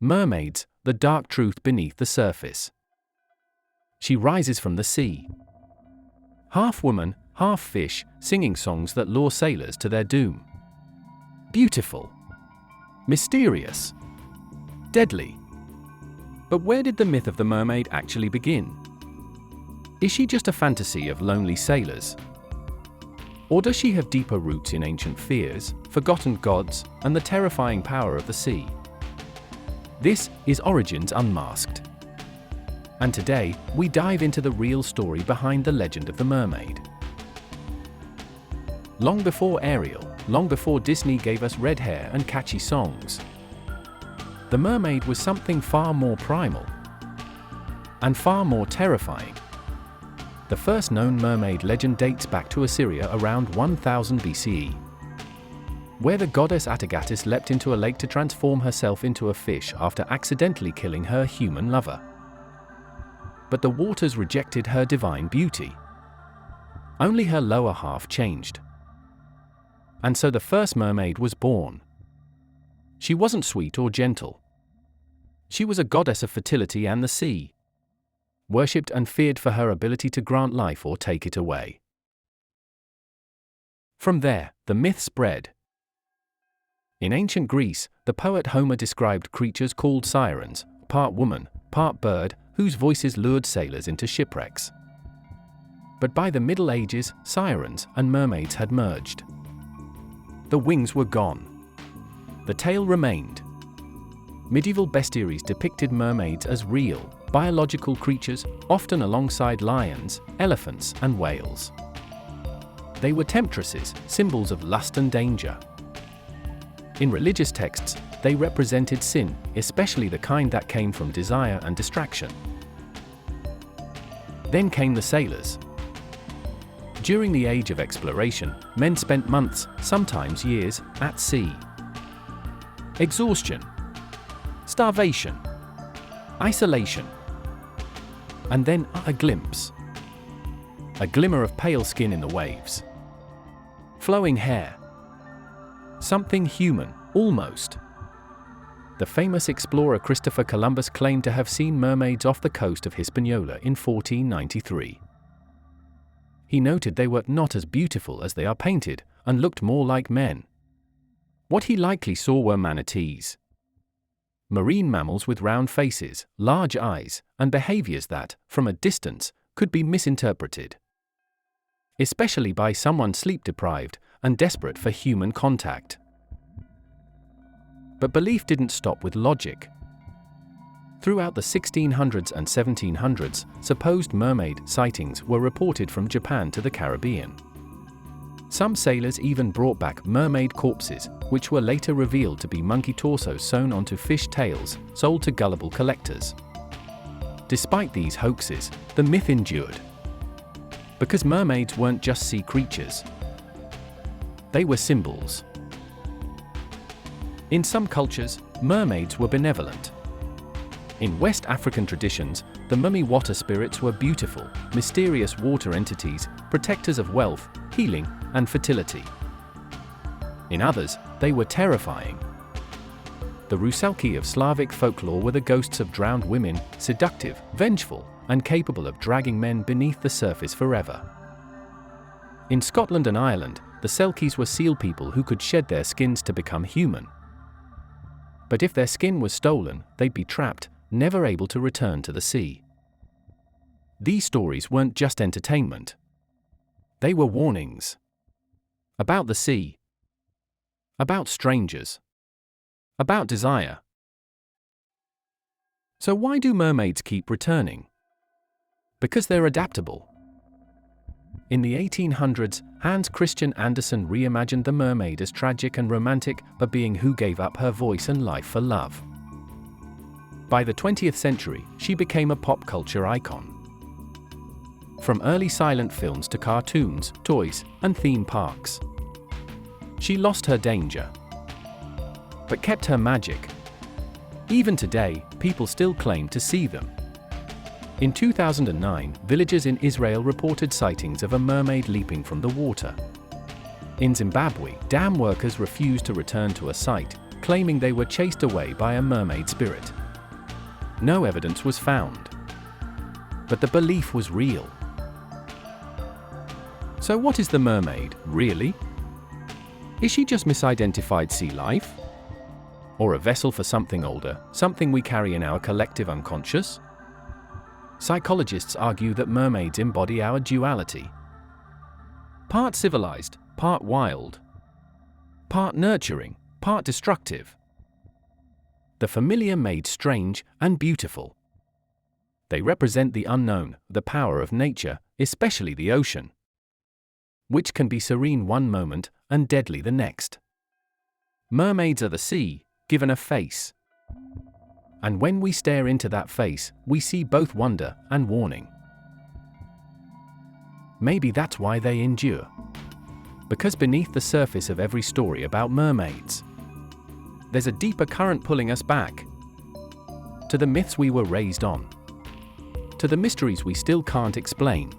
Mermaids, the dark truth beneath the surface. She rises from the sea. Half woman, half fish, singing songs that lure sailors to their doom. Beautiful. Mysterious. Deadly. But where did the myth of the mermaid actually begin? Is she just a fantasy of lonely sailors? Or does she have deeper roots in ancient fears, forgotten gods, and the terrifying power of the sea? This is Origins Unmasked. And today, we dive into the real story behind the legend of the mermaid. Long before Ariel, long before Disney gave us red hair and catchy songs, the mermaid was something far more primal and far more terrifying. The first known mermaid legend dates back to Assyria around 1000 BCE, where the goddess Atargatis leapt into a lake to transform herself into a fish after accidentally killing her human lover. But the waters rejected her divine beauty. Only her lower half changed. And so the first mermaid was born. She wasn't sweet or gentle. She was a goddess of fertility and the sea, worshipped and feared for her ability to grant life or take it away. From there, the myth spread. In ancient Greece, the poet Homer described creatures called sirens, part woman, part bird, whose voices lured sailors into shipwrecks. But by the Middle Ages, sirens and mermaids had merged. The wings were gone. The tail remained. Medieval bestiaries depicted mermaids as real, biological creatures, often alongside lions, elephants, and whales. They were temptresses, symbols of lust and danger. In religious texts, they represented sin, especially the kind that came from desire and distraction. Then came the sailors. During the age of exploration, men spent months, sometimes years, at sea. Exhaustion, starvation, isolation, and then a glimpse. A glimmer of pale skin in the waves. Flowing hair. Something human, almost. The famous explorer Christopher Columbus claimed to have seen mermaids off the coast of Hispaniola in 1493. He noted they were not as beautiful as they are painted, and looked more like men. What he likely saw were manatees. Marine mammals with round faces, large eyes, and behaviors that, from a distance, could be misinterpreted. Especially by someone sleep-deprived and desperate for human contact. But belief didn't stop with logic. Throughout the 1600s and 1700s, supposed mermaid sightings were reported from Japan to the Caribbean. Some sailors even brought back mermaid corpses, which were later revealed to be monkey torsos sewn onto fish tails, sold to gullible collectors. Despite these hoaxes, the myth endured. Because mermaids weren't just sea creatures. They were symbols. In some cultures, mermaids were benevolent. In West African traditions, the mummy water spirits were beautiful, mysterious water entities, protectors of wealth, healing, and fertility. In others, they were terrifying. The Rusalki of Slavic folklore were the ghosts of drowned women, seductive, vengeful, and capable of dragging men beneath the surface forever. In Scotland and Ireland, the Selkies were seal people who could shed their skins to become human. But if their skin was stolen, they'd be trapped, never able to return to the sea. These stories weren't just entertainment. They were warnings. About the sea. About strangers. About desire. So why do mermaids keep returning? Because they're adaptable. In the 1800s, Hans Christian Andersen reimagined the mermaid as tragic and romantic, a being who gave up her voice and life for love. By the 20th century, she became a pop culture icon. From early silent films to cartoons, toys, and theme parks. She lost her danger, but kept her magic. Even today, people still claim to see them. In 2009, villagers in Israel reported sightings of a mermaid leaping from the water. In Zimbabwe, dam workers refused to return to a site, claiming they were chased away by a mermaid spirit. No evidence was found, but the belief was real. So what is the mermaid, really? Is she just misidentified sea life? Or a vessel for something older, something we carry in our collective unconscious? Psychologists argue that mermaids embody our duality. Part civilized, part wild. Part nurturing, part destructive. The familiar made strange and beautiful. They represent the unknown, the power of nature, especially the ocean, which can be serene one moment and deadly the next. Mermaids are the sea, given a face. And when we stare into that face, we see both wonder and warning. Maybe that's why they endure. Because beneath the surface of every story about mermaids, there's a deeper current pulling us back to the myths we were raised on, to the mysteries we still can't explain,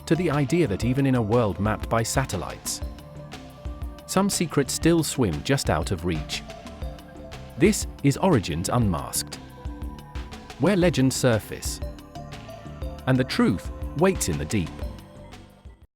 to the idea that even in a world mapped by satellites, some secrets still swim just out of reach. This is Origins Unmasked, where legends surface and the truth waits in the deep.